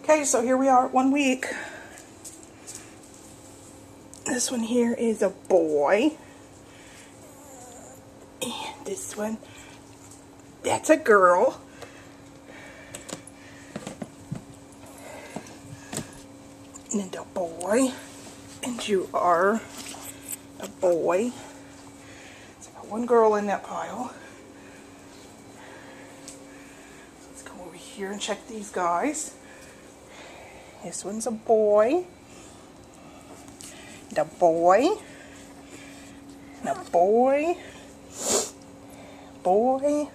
Okay, so here we are at 1 week. This one here is a boy. And this one, that's a girl. And a boy. And you are a boy. So I got one girl in that pile. So let's come over here and check these guys. This one's a boy. And a boy. And a boy. Boy.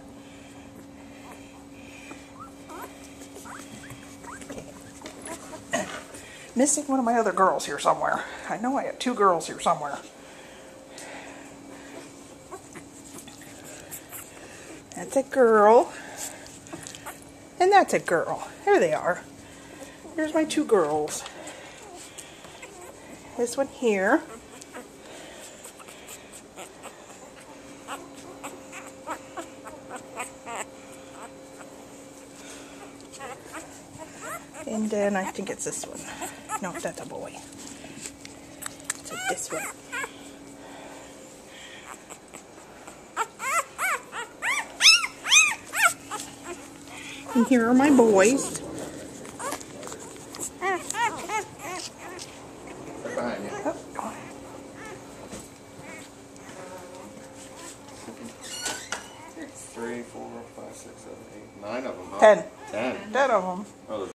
Missing one of my other girls here somewhere. I know I had 2 girls here somewhere. That's a girl. And that's a girl. There they are. Here's my 2 girls. This one here. And then I think it's this one. No, that's a boy. It's this one. And here are my boys. Behind you. Oh. 3, 4, 5, 6, 7, 8, 9 of them. Huh? 10. 10. 10 of them.